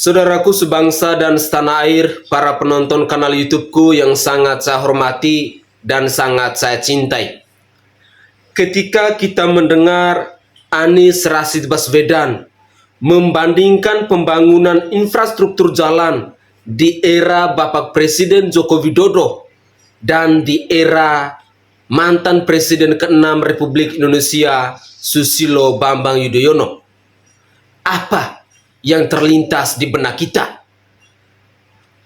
Saudaraku sebangsa dan setanah air, para penonton kanal YouTubeku yang sangat saya hormati dan sangat saya cintai. Ketika kita mendengar Anies Rashid Baswedan membandingkan pembangunan infrastruktur jalan di era Bapak Presiden Joko Widodo dan di era mantan Presiden ke-6 Republik Indonesia Susilo Bambang Yudhoyono, apa yang terlintas di benak kita?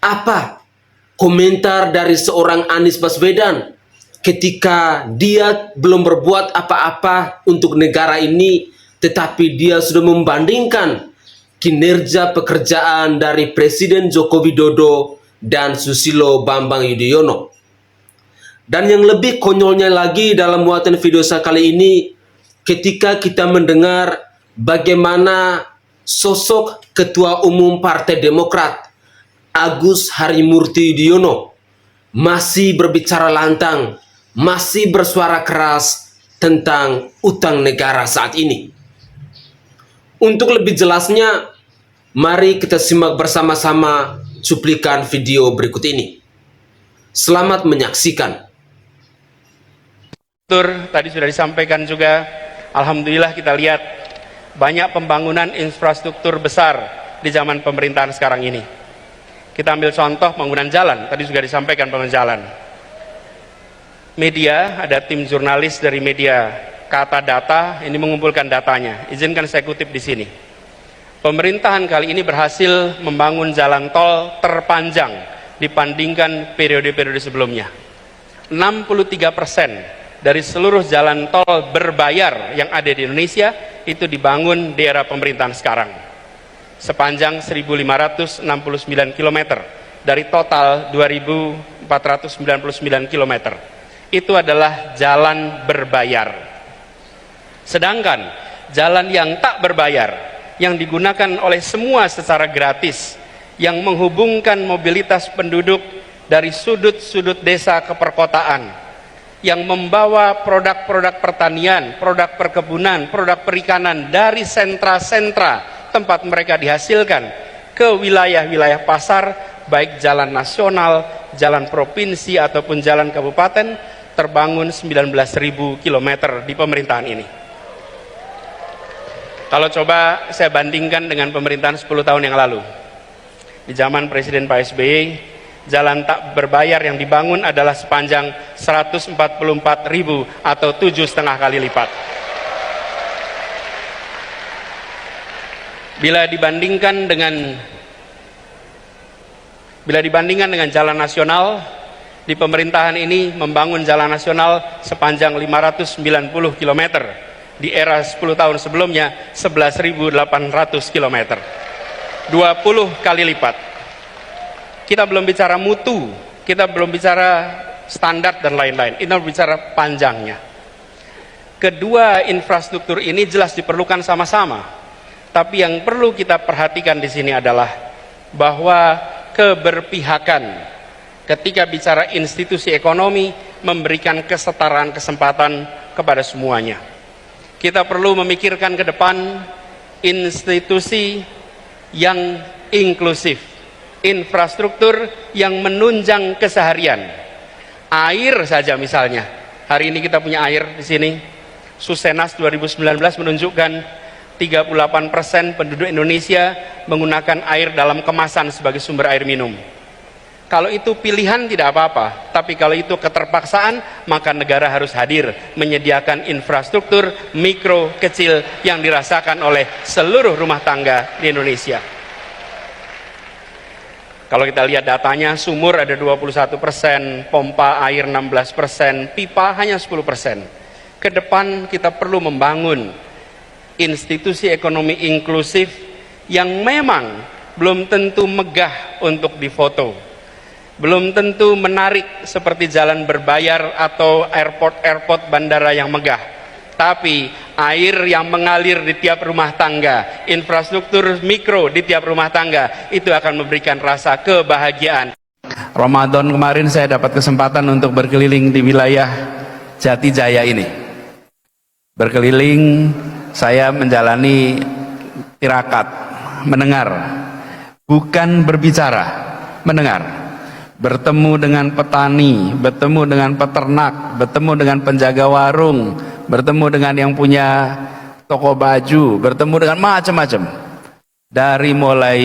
Apa komentar dari seorang Anies Baswedan ketika dia belum berbuat apa-apa untuk negara ini, tetapi dia sudah membandingkan kinerja pekerjaan dari Presiden Joko Widodo dan Susilo Bambang Yudhoyono. Dan yang lebih konyolnya lagi dalam muatan video saya kali ini, ketika kita mendengar bagaimana sosok Ketua Umum Partai Demokrat Agus Harimurti Yudhoyono masih berbicara lantang, masih bersuara keras tentang utang negara saat ini. Untuk lebih jelasnya, mari kita simak bersama-sama cuplikan video berikut ini. Selamat menyaksikan. Tadi sudah disampaikan juga, alhamdulillah kita lihat banyak pembangunan infrastruktur besar di zaman pemerintahan sekarang ini. Kita ambil contoh pembangunan jalan, tadi juga disampaikan pembangunan jalan. Media, ada tim jurnalis dari media Kata Data, ini mengumpulkan datanya. Izinkan saya kutip di sini. Pemerintahan kali ini berhasil membangun jalan tol terpanjang dibandingkan periode-periode sebelumnya. 63% dari seluruh jalan tol berbayar yang ada di Indonesia itu dibangun di era pemerintahan sekarang. Sepanjang 1.569 km dari total 2.499 km. Itu adalah jalan berbayar. Sedangkan jalan yang tak berbayar, yang digunakan oleh semua secara gratis, yang menghubungkan mobilitas penduduk dari sudut-sudut desa ke perkotaan, yang membawa produk-produk pertanian, produk perkebunan, produk perikanan dari sentra-sentra tempat mereka dihasilkan ke wilayah-wilayah pasar, baik jalan nasional, jalan provinsi ataupun jalan kabupaten, terbangun 19.000 km di pemerintahan ini. Kalau coba saya bandingkan dengan pemerintahan 10 tahun yang lalu, di zaman Presiden Pak SBY, jalan tak berbayar yang dibangun adalah sepanjang 144.000 atau 7,5 kali lipat. Bila dibandingkan dengan jalan nasional, di pemerintahan ini membangun jalan nasional sepanjang 590 km. Di era 10 tahun sebelumnya 11.800 km. 20 kali lipat. Kita belum bicara mutu, kita belum bicara standar dan lain-lain. Kita bicara panjangnya. Kedua infrastruktur ini jelas diperlukan sama-sama. Tapi yang perlu kita perhatikan di sini adalah bahwa keberpihakan ketika bicara institusi ekonomi memberikan kesetaraan kesempatan kepada semuanya. Kita perlu memikirkan ke depan institusi yang inklusif, infrastruktur yang menunjang keseharian. Air saja misalnya, hari ini kita punya air di sini. Susenas 2019 menunjukkan 38% penduduk Indonesia menggunakan air dalam kemasan sebagai sumber air minum. Kalau itu pilihan tidak apa-apa, tapi kalau itu keterpaksaan, maka negara harus hadir menyediakan infrastruktur mikro kecil yang dirasakan oleh seluruh rumah tangga di Indonesia. Kalau kita lihat datanya, sumur ada 21%, pompa air 16%, pipa hanya 10%. Ke depan kita perlu membangun institusi ekonomi inklusif yang memang belum tentu megah untuk difoto. Belum tentu menarik seperti jalan berbayar atau airport bandara yang megah. Tapi air yang mengalir di tiap rumah tangga, infrastruktur mikro di tiap rumah tangga, itu akan memberikan rasa kebahagiaan. Ramadan kemarin saya dapat kesempatan untuk berkeliling di wilayah Jati Jaya ini. Berkeliling, saya menjalani tirakat, mendengar bukan berbicara, mendengar. Bertemu dengan petani, bertemu dengan peternak, bertemu dengan penjaga warung, bertemu dengan yang punya toko baju, bertemu dengan macam-macam. Dari mulai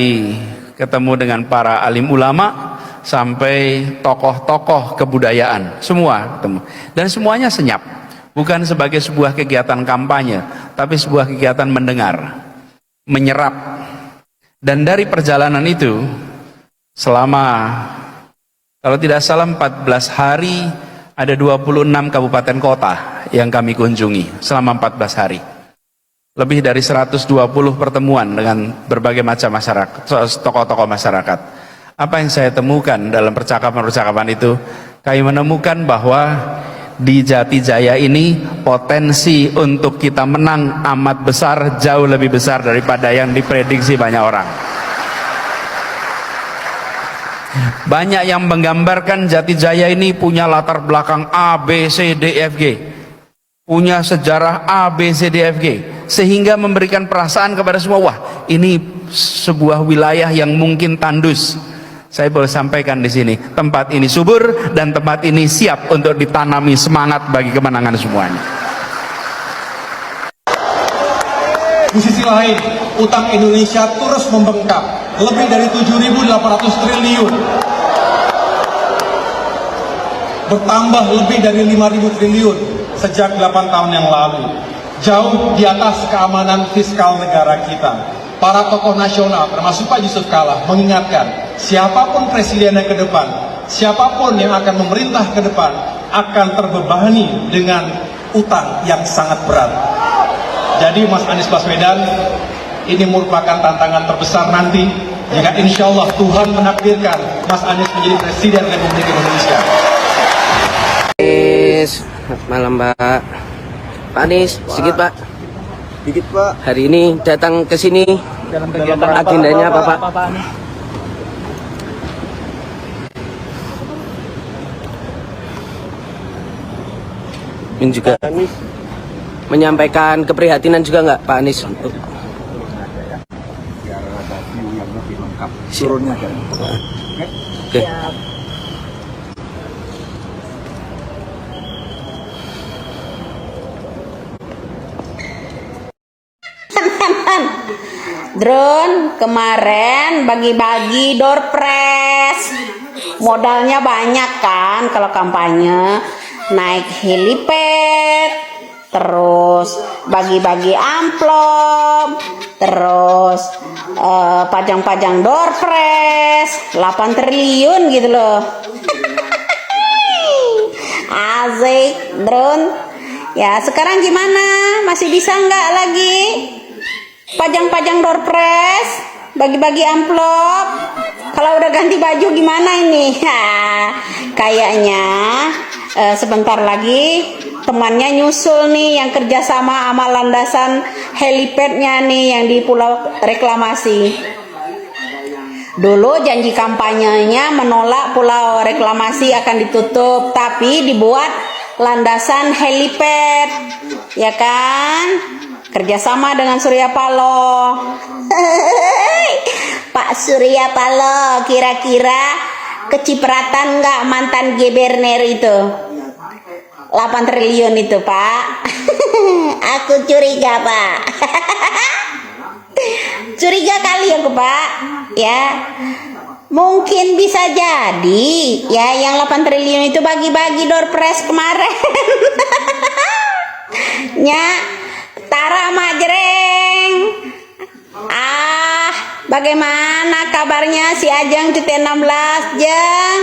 ketemu dengan para alim ulama sampai tokoh-tokoh kebudayaan, semua ketemu. Dan semuanya senyap. Bukan sebagai sebuah kegiatan kampanye, tapi sebuah kegiatan mendengar, menyerap. Dan dari perjalanan itu, selama, kalau tidak salah 14 hari, ada 26 kabupaten kota yang kami kunjungi selama 14 hari. Lebih dari 120 pertemuan dengan berbagai macam masyarakat, tokoh-tokoh masyarakat. Apa yang saya temukan dalam percakapan-percakapan itu, kami menemukan bahwa di Jati Jaya ini potensi untuk kita menang amat besar, jauh lebih besar daripada yang diprediksi banyak orang. Banyak yang menggambarkan Jati Jaya ini punya latar belakang A, B, C, D, F, G, punya sejarah A, B, C, D, F, G, sehingga memberikan perasaan kepada semua, wah ini sebuah wilayah yang mungkin tandus. Saya boleh sampaikan di sini, tempat ini subur dan tempat ini siap untuk ditanami semangat bagi kemenangan semuanya. Di sisi lain, utang Indonesia terus membengkak, lebih dari 7.800 triliun. Bertambah lebih dari 5.000 triliun sejak 8 tahun yang lalu. Jauh di atas keamanan fiskal negara kita. Para tokoh nasional, termasuk Pak Yusuf Kalla, mengingatkan siapapun presidennya ke depan, siapapun yang akan memerintah ke depan, akan terbebani dengan utang yang sangat berat. Jadi Mas Anies Baswedan, ini merupakan tantangan terbesar nanti, jika insya Allah Tuhan menakdirkan Mas Anies menjadi Presiden Republik Indonesia. Malam Pak. Pak Anies, sedikit Pak. Dikit Pak. Hari ini datang ke sini. Dalam kegiatan agendanya apa Pak? Ini juga menyampaikan keprihatinan juga nggak Pak Anies? Biar ada view yang lebih lengkap. Turunnya kan. Oke. Drone kemarin bagi-bagi door prize, modalnya banyak kan kalau kampanye, naik helipad, terus bagi-bagi amplop, terus pajang-pajang door prize, 8 triliun gitu loh. Asik drone. Ya sekarang gimana? Masih bisa nggak lagi pajang-pajang door prize, bagi-bagi amplop? Kalau udah ganti baju gimana ini? Kayaknya sebentar lagi temannya nyusul nih yang kerjasama sama landasan helipadnya nih yang di Pulau Reklamasi. Dulu janji kampanyenya menolak Pulau Reklamasi akan ditutup, tapi dibuat landasan helipad, ya kan? Kerjasama dengan Surya Paloh. Pak Surya Paloh, kira-kira kecipratan nggak mantan gubernur itu? 8 triliun itu Pak. Aku curiga Pak. Curiga kali aku Pak. Ya, mungkin bisa jadi ya yang 8 triliun itu bagi-bagi door prize kemarin. Ya, Tara Majreng. Bagaimana kabarnya si Ajeng CT16 Jeng?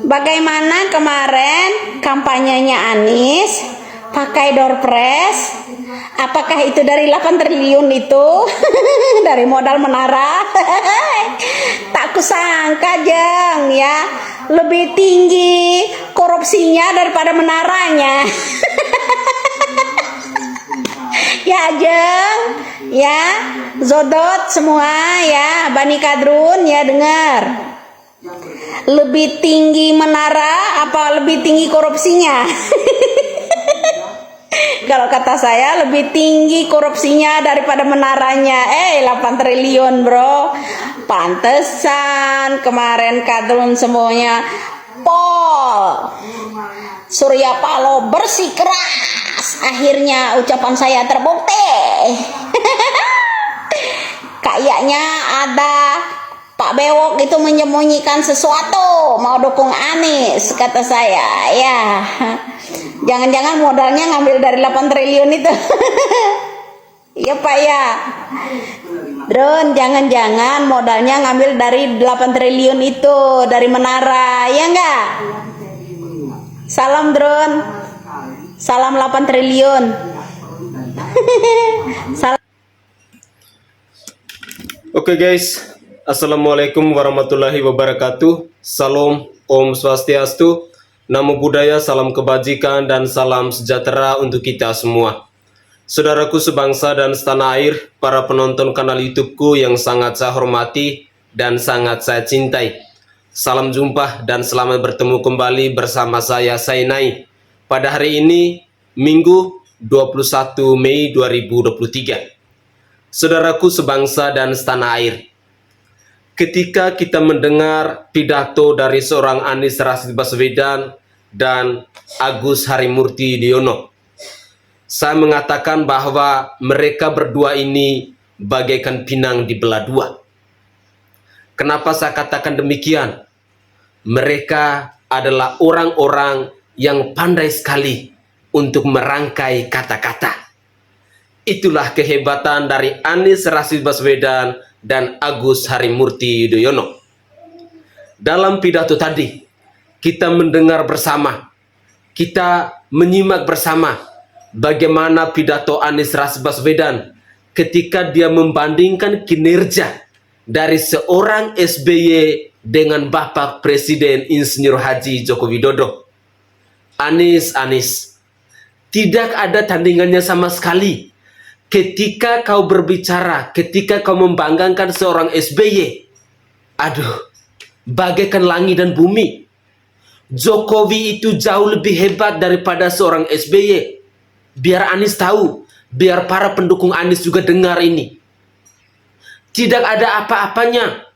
Bagaimana kemarin kampanyenya Anies pakai door prize? Apakah itu dari 8 triliun itu? Dari modal menara? Tak kusangka Jeng ya, lebih tinggi korupsinya daripada menaranya. Ya Jeng, ya Zodot semua ya, Bani Kadrun ya dengar. Lebih tinggi menara apa lebih tinggi korupsinya? Kalau kata saya lebih tinggi korupsinya daripada menaranya. 8 triliun bro. Pantesan kemarin kadrun semuanya Pol Surya Paloh bersikeras. Akhirnya ucapan saya terbukti. Kayaknya ada Pak Bewok itu menyembunyikan sesuatu, mau dukung Anies kata saya. Ya, jangan-jangan modalnya ngambil dari 8 triliun itu. Iya Pak ya. Drone, jangan-jangan modalnya ngambil dari 8 triliun itu, dari menara, ya enggak? Salam drone. Salam 8 triliun. Salam. Oke guys, Assalamualaikum warahmatullahi wabarakatuh. Salam, Om Swastiastu, Namo Buddhaya, salam kebajikan dan salam sejahtera untuk kita semua. Saudaraku sebangsa dan setanah air, para penonton kanal YouTubeku yang sangat saya hormati dan sangat saya cintai. Salam jumpa dan selamat bertemu kembali bersama saya Sainai pada hari ini, Minggu 21 Mei 2023. Saudaraku sebangsa dan setanah air, ketika kita mendengar pidato dari seorang Anies Rashid Baswedan dan Agus Harimurti Yudhoyono, saya mengatakan bahwa mereka berdua ini bagaikan pinang dibelah dua. Kenapa saya katakan demikian? Mereka adalah orang-orang yang pandai sekali untuk merangkai kata-kata. Itulah kehebatan dari Anies Rashid Baswedan dan Agus Harimurti Yudhoyono. Dalam pidato tadi, kita mendengar bersama, kita menyimak bersama bagaimana pidato Anies Rashid Baswedan ketika dia membandingkan kinerja dari seorang SBY dengan Bapak Presiden Insinyur Haji Joko Widodo. Anies, tidak ada tandingannya sama sekali. Ketika kau berbicara, ketika kau membanggakan seorang SBY, aduh, bagaikan langit dan bumi. Jokowi itu jauh lebih hebat daripada seorang SBY. Biar Anies tahu, biar para pendukung Anies juga dengar ini. Tidak ada apa-apanya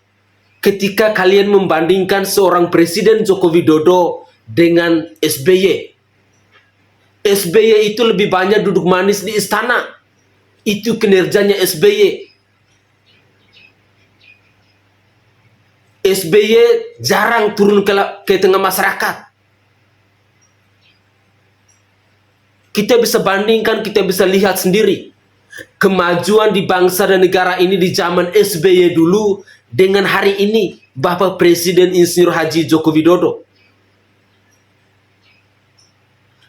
ketika kalian membandingkan seorang Presiden Joko Widodo dengan SBY. SBY itu lebih banyak duduk manis di istana. Itu kinerjanya SBY. SBY jarang turun ke tengah masyarakat. Kita bisa bandingkan, kita bisa lihat sendiri kemajuan di bangsa dan negara ini di zaman SBY dulu dengan hari ini Bapak Presiden Insinyur Haji Joko Widodo.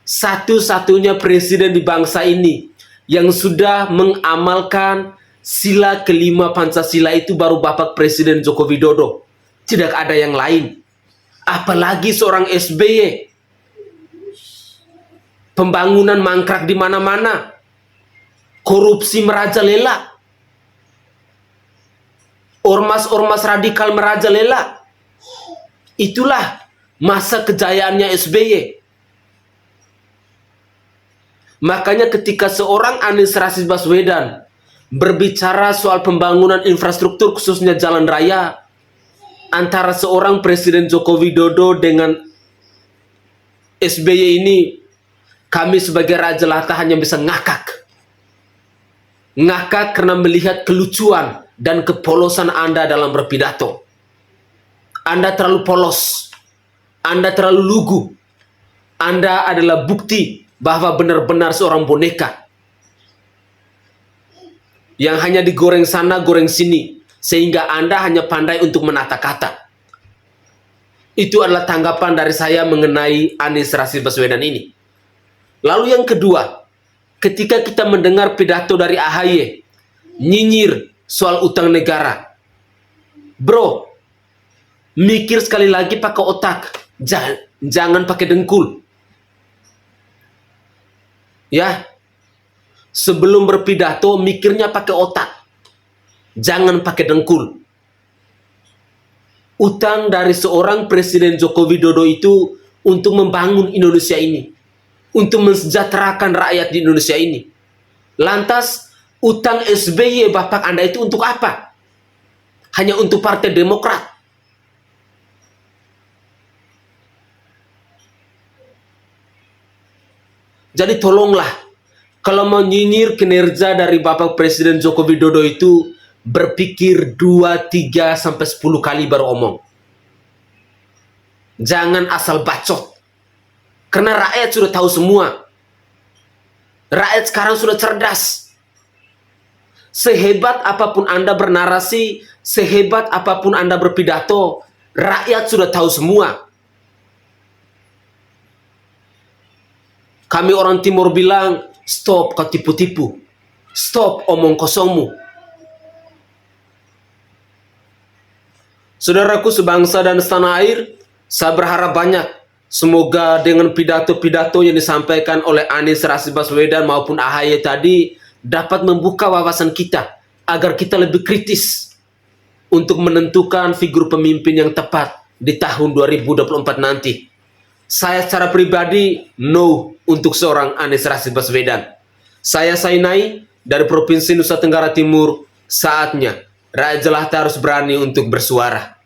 Satu-satunya presiden di bangsa ini yang sudah mengamalkan sila kelima Pancasila itu baru Bapak Presiden Joko Widodo. Tidak ada yang lain. Apalagi seorang SBY. Pembangunan mangkrak di mana-mana. Korupsi merajalela. Ormas-ormas radikal merajalela. Itulah masa kejayaannya SBY. Makanya ketika seorang Anies Rashid Baswedan berbicara soal pembangunan infrastruktur khususnya jalan raya antara seorang Presiden Joko Widodo dengan SBY ini, kami sebagai Raja Lata hanya bisa ngakak. Ngakak karena melihat kelucuan dan kepolosan Anda dalam berpidato. Anda terlalu polos. Anda terlalu lugu. Anda adalah bukti bahwa benar-benar seorang boneka yang hanya digoreng sana, goreng sini, sehingga Anda hanya pandai untuk menata kata. Itu adalah tanggapan dari saya mengenai Anies Rashid Baswedan ini. Lalu yang kedua, ketika kita mendengar pidato dari AHY, nyinyir soal utang negara. Bro, mikir sekali lagi pakai otak, jangan pakai dengkul. Ya, sebelum berpidato mikirnya pakai otak, jangan pakai dengkul. Utang dari seorang Presiden Joko Widodo itu untuk membangun Indonesia ini. untuk mensejahterakan rakyat di Indonesia ini. Lantas, utang SBY Bapak Anda itu untuk apa? Hanya untuk Partai Demokrat. Jadi tolonglah, kalau mau nyinyir kinerja dari Bapak Presiden Joko Widodo itu, berpikir 2, 3, sampai 10 kali baru omong. Jangan asal bacot. Karena rakyat sudah tahu semua. Rakyat sekarang sudah cerdas. Sehebat apapun Anda bernarasi, sehebat apapun Anda berpidato, rakyat sudah tahu semua. Kami orang Timur bilang, stop kau tipu-tipu. Stop omong kosongmu. Saudaraku sebangsa dan setanah air, saya berharap banyak. Semoga dengan pidato-pidato yang disampaikan oleh Anies Rashid Baswedan maupun AHY tadi dapat membuka wawasan kita agar kita lebih kritis untuk menentukan figur pemimpin yang tepat di tahun 2024 nanti. Saya secara pribadi no untuk seorang Anies Rashid Baswedan. Saya Sainai dari Provinsi Nusa Tenggara Timur. Saatnya rakyat jelata harus berani untuk bersuara.